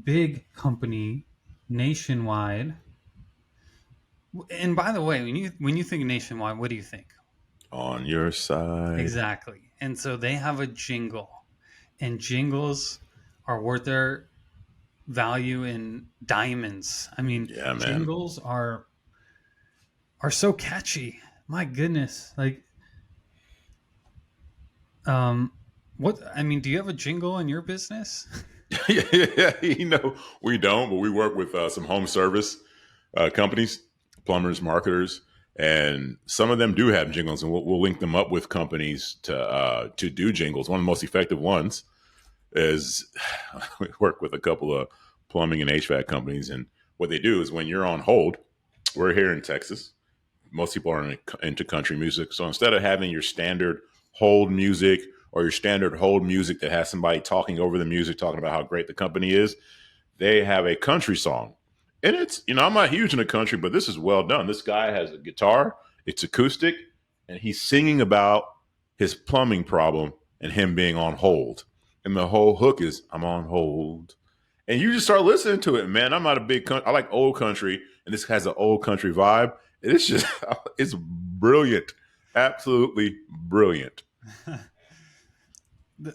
big company nationwide. And by the way, when you think nationwide, what do you think? On your side. Exactly. And so they have a jingle, and jingles are worth their value in diamonds. I mean, Yeah, man. jingles are so catchy. My goodness. Like um what I mean, do you have a jingle in your business? Yeah, we don't, but we work with some home service companies, plumbers, marketers, and some of them do have jingles, and we'll link them up with companies to do jingles. One of the most effective ones is we work with a couple of plumbing and HVAC companies, and what they do is when you're on hold, we're here in Texas. Most people are into country music, so instead of having your standard hold music or your standard hold music that has somebody talking over the music, talking about how great the company is, they have a country song. And it's, I'm not huge in the country, but this is well done. This guy has a guitar, it's acoustic, and he's singing about his plumbing problem and him being on hold. And the whole hook is, I'm on hold. And you just start listening to it, man. I'm not a big country. I like old country, and this has an old country vibe. And it's just, it's brilliant. Absolutely brilliant.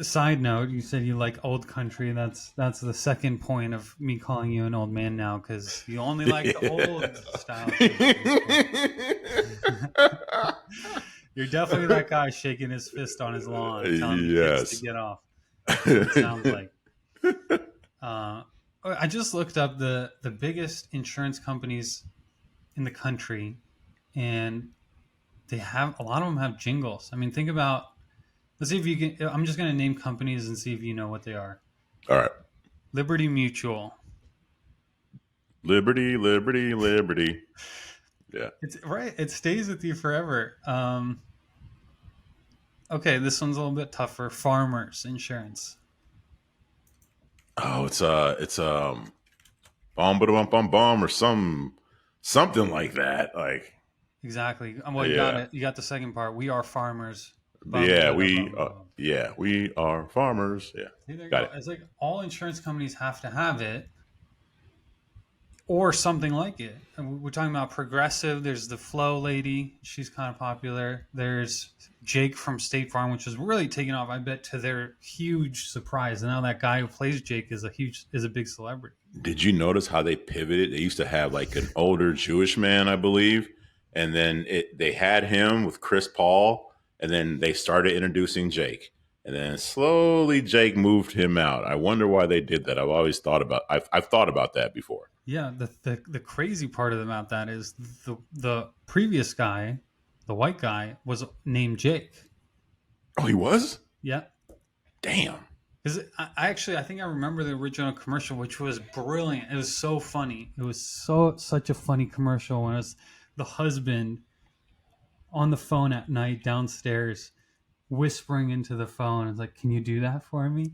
Side note, you said you like old country. That's the second point of me calling you an old man now because you only like the old style country. You're definitely that guy shaking his fist on his lawn, telling the kids to Yes. get off. That's what it sounds like. I just looked up the biggest insurance companies in the country, and they have a lot of them have jingles. I mean, think about. Let's see if you can. I'm just going to name companies and see if you know what they are. All right. Liberty Mutual. Liberty, liberty, liberty. Yeah. It's right. It stays with you forever. Okay, this one's a little bit tougher. Farmers Insurance. Oh, it's bum bum bum bum or something like that. Like, Exactly. Well, you got yeah, it. You got the second part. We are farmers. Bum yeah, bada bum bum. we are farmers. Yeah, See, there you got go. it. It's like all insurance companies have to have it, or something like it. And we're talking about Progressive. There's the Flo lady. She's kind of popular. There's Jake from State Farm, which is really taking off, I bet, to their huge surprise. And now that guy who plays Jake is a big celebrity. Did you notice how they pivoted? They used to have like an older Jewish man, I believe, and then they had him with Chris Paul, and then they started introducing Jake, and then slowly Jake moved him out. I wonder why they did that. I've thought about that before. Yeah, the crazy part about that is the previous guy, the white guy, was named Jake. Oh, he was? Yeah, Damn. because I think I remember the original commercial, which was brilliant. It was so funny. It was such a funny commercial when it was the husband on the phone at night downstairs, whispering into the phone. It's like, "Can you do that for me?"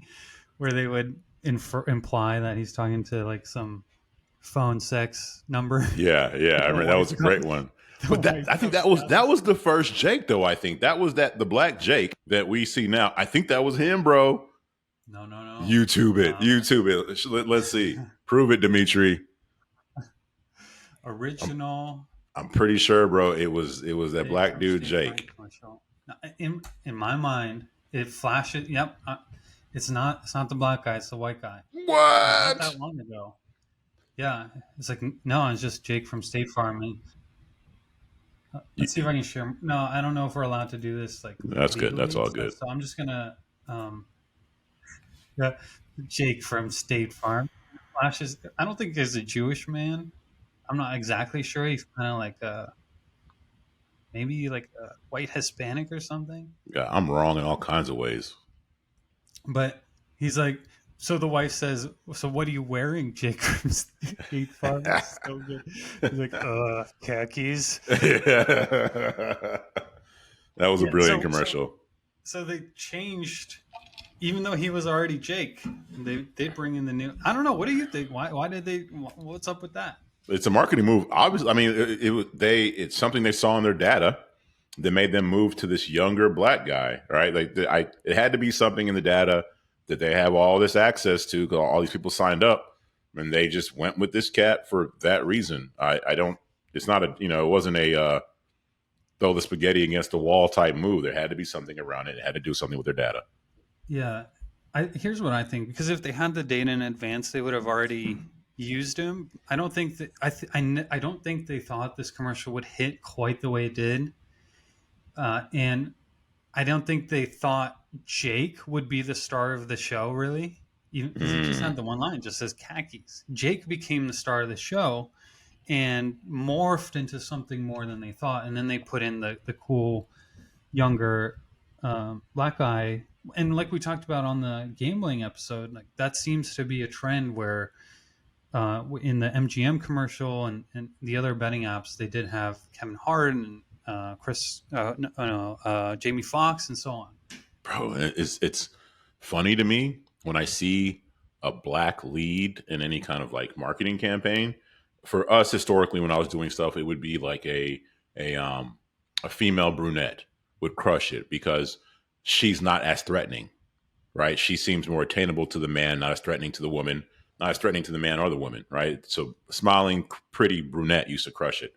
Where they would imply that he's talking to like some phone sex number. Yeah, yeah. I The remember that was wife a great comes. one. The But that wife I think comes that down. was the first Jake though. I think that was the black Jake that we see now. I think that was him, bro. No, no, no. YouTube it, Um, YouTube it. Let's see. Prove it, Dimitri. I'm, Original I'm pretty sure, bro. It was that Jake black from dude, State Farm Jake. commercial. Now, in my mind, it flashes. Yep, it's not the black guy. It's the white guy. It was not What? that long ago. Yeah, it's like no, it's just Jake from State Farm. And, let's see if I can share. No, I don't know if we're allowed to do this like That's good. legally That's and all stuff. good. So I'm just gonna yeah, Jake from State Farm flashes. I don't think he's a Jewish man. I'm not exactly sure. He's kind of like maybe like a white Hispanic or something. Yeah, I'm wrong in all kinds of ways. But he's like, so the wife says, "So what are you wearing, Jake from State Farm?" It's so good. He's like, khakis." That was a Yeah. brilliant So commercial. so they changed, even though he was already Jake. They bring in the new. I don't know. What do you think? Why did they? What's up with that? It's a marketing move. Obviously, I mean, it's something they saw in their data that made them move to this younger black guy, right? Like, it had to be something in the data that they have all this access to because all these people signed up. and they just went with this cat for that reason. I don't. It's not a, it wasn't a throw the spaghetti against the wall type move. There had to be something around it. It had to do something with their data. Yeah. Here's what I think, because if they had the data in advance, they would have already used him. I don't think that I don't think they thought this commercial would hit quite the way it did, and I don't think they thought Jake would be the star of the show, really, because he just Mm. had the one line, just says khakis. Jake became the star of the show and morphed into something more than they thought, and then they put in the cool younger black guy. And like we talked about on the gambling episode, like that seems to be a trend where in the MGM commercial and the other betting apps, they did have Kevin Hart and Jamie Foxx and so on. Bro, it's funny to me when I see a black lead in any kind of like marketing campaign. For us, historically, when I was doing stuff, it would be like a a female brunette would crush it because she's not as threatening, right? She seems more attainable to the man, not as threatening to the woman, not as threatening to the man or the woman, right? So smiling, pretty brunette used to crush it.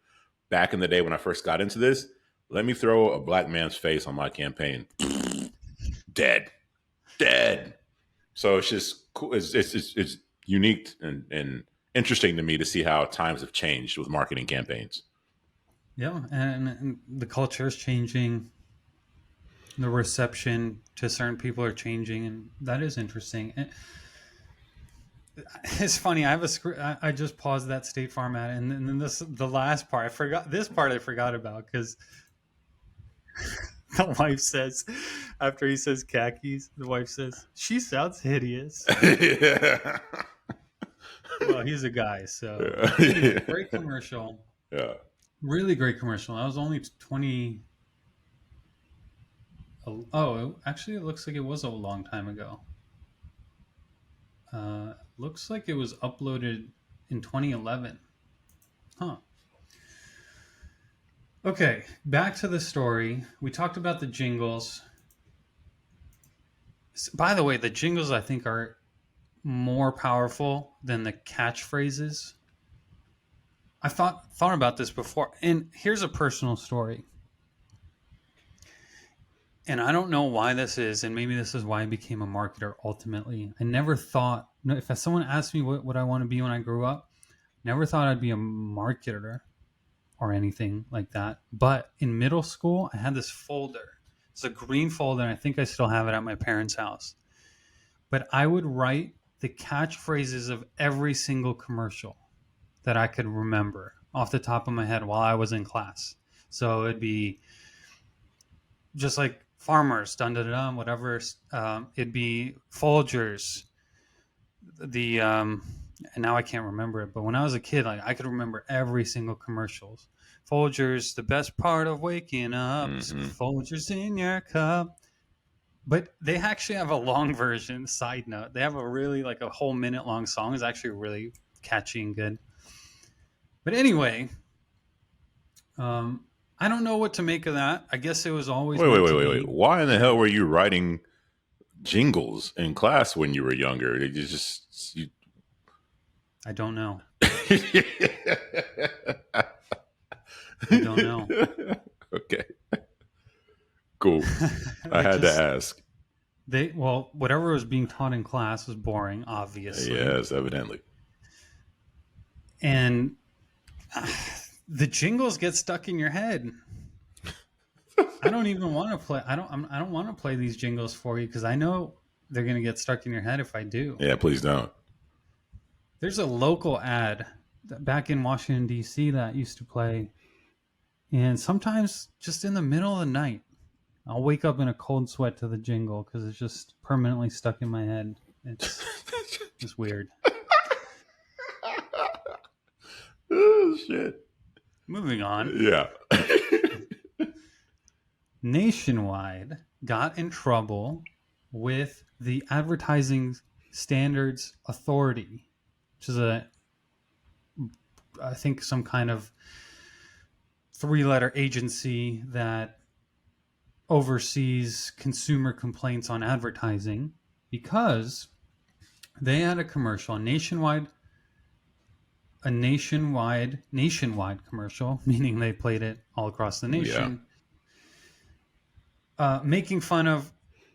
Back in the day when I first got into this, let me throw a black man's face on my campaign. Dead, dead. So it's just cool. It's unique and interesting to me to see how times have changed with marketing campaigns. Yeah, and the culture is changing. The reception to certain people are changing, and that is interesting. And it's funny. I have a script. I just paused that State Farm ad, and then the last part. I forgot this part. I forgot about because the wife says, after he says khakis, the wife says, "She sounds hideous." Yeah. Well, he's a guy, so anyway, Yeah. great commercial. Yeah. Really great commercial. That was only 20. Oh, actually, it looks like it was a long time ago. Looks like it was uploaded in 2011. Huh. Okay, back to the story. We talked about the jingles. By the way, the jingles I think are more powerful than the catchphrases. I thought about this before, and here's a personal story. And I don't know why this is, and maybe this is why I became a marketer ultimately. I never thought, if someone asked me what I want to be when I grew up, never thought I'd be a marketer or anything like that. But in middle school, I had this folder. It's a green folder, and I think I still have it at my parents' house. But I would write the catchphrases of every single commercial that I could remember off the top of my head while I was in class. So it'd be just like farmers, dun dun dun, whatever. It'd be Folgers, and now I can't remember it. But when I was a kid, like I could remember every single commercials. Folgers, the best part of waking up. Hmm. Folgers in your cup. But they actually have a long version. Side note, they have a really like a whole minute long song. It's actually really catchy and good. But anyway, I don't know what to make of that. I guess it was always Wait, wait, meant wait, to wait, wait. be. Why in the hell were you writing jingles in class when you were younger? Did you just you... I don't know. I don't know. Okay, cool. I I had to just ask. whatever was being taught in class was boring, obviously, Yes, evidently. and the jingles get stuck in your head. I don't even want to play. I don't want to play these jingles for you because I know they're going to get stuck in your head if I do. Yeah, please don't. There's a local ad back in Washington D.C. that used to play, and sometimes just in the middle of the night, I'll wake up in a cold sweat to the jingle because it's just permanently stuck in my head. It's just weird. Oh shit. Moving on. Yeah. Nationwide got in trouble with the Advertising Standards Authority, which is I think some kind of three-letter agency that oversees consumer complaints on advertising, because they had a commercial, a nationwide a nationwide commercial, meaning they played it all across the Yeah. nation, making fun of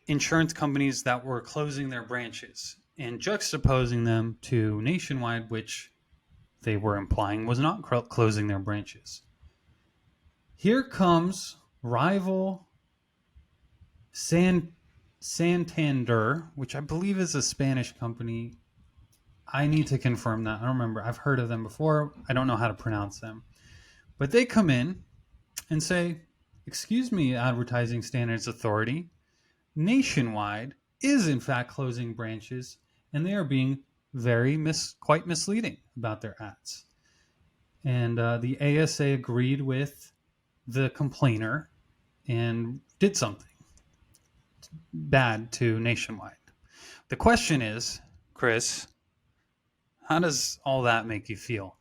insurance companies that were closing their branches and juxtaposing them to Nationwide, which they were implying was not closing their branches. Here comes rival San Santander, which I believe is a Spanish company. I need to confirm that. I don't remember. I've heard of them before. I don't know how to pronounce them. But they come in and say, "Excuse me, Advertising Standards Authority. Nationwide is in fact closing branches, and they are being quite misleading about their ads." And the ASA agreed with the complainer and did something bad to Nationwide. The question is, Chris, how does all that make you feel?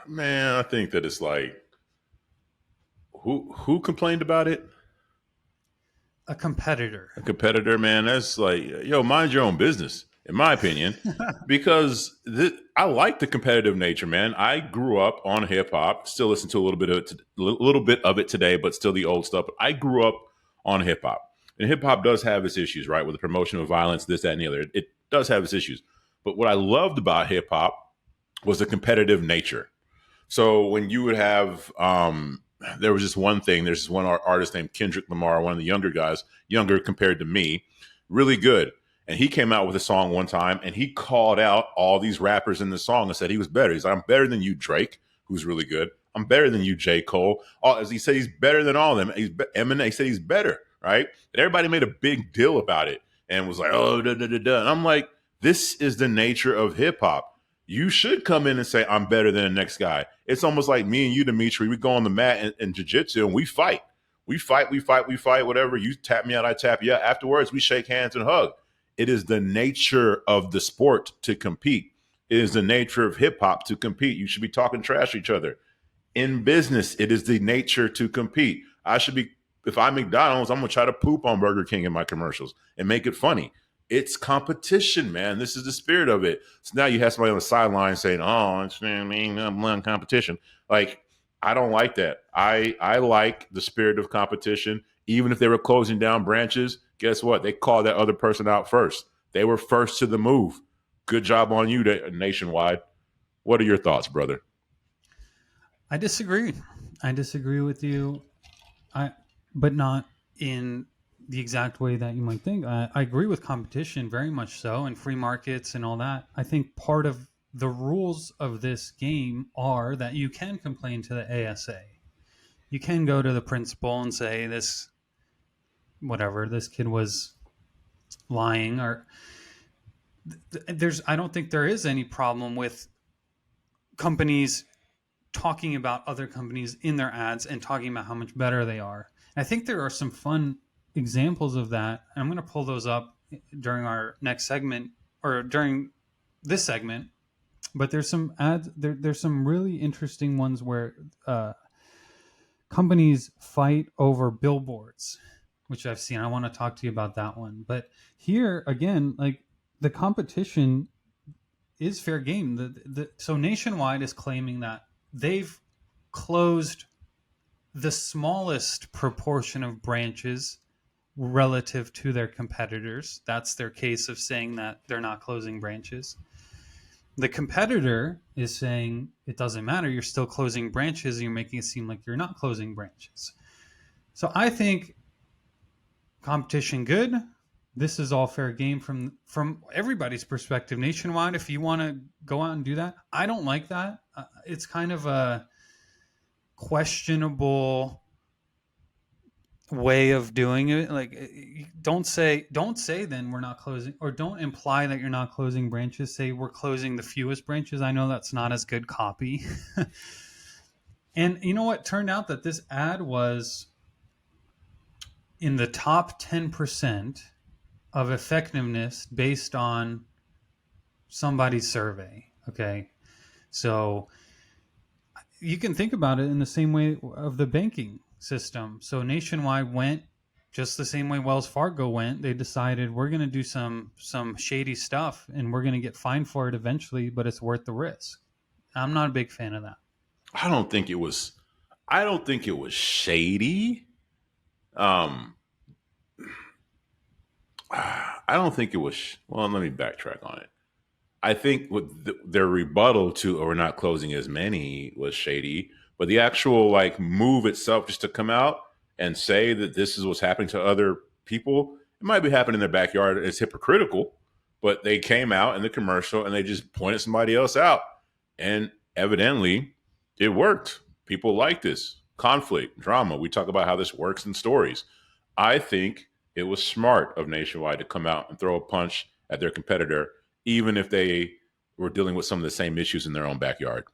Man, I think that it's like who complained about it? A competitor. A competitor, man. That's like, yo, mind your own business, in my opinion, because I like the competitive nature, man. I grew up on hip hop, still listen to a little bit of it today, but still the old stuff. But I grew up on hip hop, and hip hop does have its issues, right, with the promotion of violence, this, that, and the other. It does have its issues. But what I loved about hip hop was the competitive nature. So when you would have, there was just one thing. There's this one artist named Kendrick Lamar, one of the younger guys, younger compared to me, really good. And he came out with a song one time, and he called out all these rappers in the song and said he was better. He's like, "I'm better than you, Drake, who's really good. I'm better than you, J. Cole." As he said, he's better than all of them. Eminem said he's better, right? And everybody made a big deal about it and was like, "Oh, da da da da." And I'm like, this is the nature of hip hop. You should come in and say, "I'm better than the next guy." It's almost like me and you, Dimitri. We go on the mat in jiu-jitsu and we fight. We fight, whatever. You tap me out, I tap you out. Afterwards, we shake hands and hug. It is the nature of the sport to compete. It is the nature of hip hop to compete. You should be talking trash to each other. In business, it is the nature to compete. If I'm McDonald's, I'm going to try to poop on Burger King in my commercials and make it funny. It's competition, man. This is the spirit of it. So now you have somebody on the sideline saying, "Oh, it's competition." Like, I don't like that. I like the spirit of competition. Even if they were closing down branches, guess what? They called that other person out first. They were first to the move. Good job on you, Nationwide. What are your thoughts, brother? I disagree. I disagree with you. But not in the exact way that you might think. I agree with competition very much so, and free markets and all that. I think part of the rules of this game are that you can complain to the ASA. You can go to the principal and say this kid was lying, or I don't think there is any problem with companies talking about other companies in their ads and talking about how much better they are. And I think there are some fun examples of that. I'm going to pull those up during our next segment or during this segment. But there's some ads. There's some really interesting ones where companies fight over billboards, which I've seen. I want to talk to you about that one. But here again, like the competition is fair game. So Nationwide is claiming that they've closed the smallest proportion of branches relative to their competitors. That's their case of saying that they're not closing branches. The competitor is saying it doesn't matter. You're still closing branches. And you're making it seem like you're not closing branches. So I think competition good. This is all fair game from everybody's perspective. Nationwide, if you want to go out and do that, I don't like that. It's kind of a questionable way of doing it. Like, don't say then we're not closing, or don't imply that you're not closing branches. Say we're closing the fewest branches. I know that's not as good copy. And you know what? Turned out that this ad was in the top 10% of effectiveness based on somebody's survey. Okay. So you can think about it in the same way of the banking system. So Nationwide went Just the same way Wells Fargo went, they decided we're going to do some shady stuff and we're going to get fined for it eventually, but it's worth the risk. I'm not a big fan of that. I don't think it was. I don't think it was shady. Um, I don't think it was. Well, let me backtrack on it. I think what their rebuttal to, "Oh, we're not closing as many," was shady, but the actual like move itself, just to come out and say that this is what's happening to other people, it might be happening in their backyard. It's hypocritical, but they came out in the commercial and they just pointed somebody else out, and evidently, it worked. People like this conflict, drama. We talk about how this works in stories. I think it was smart of Nationwide to come out and throw a punch at their competitor, even if they were dealing with some of the same issues in their own backyard.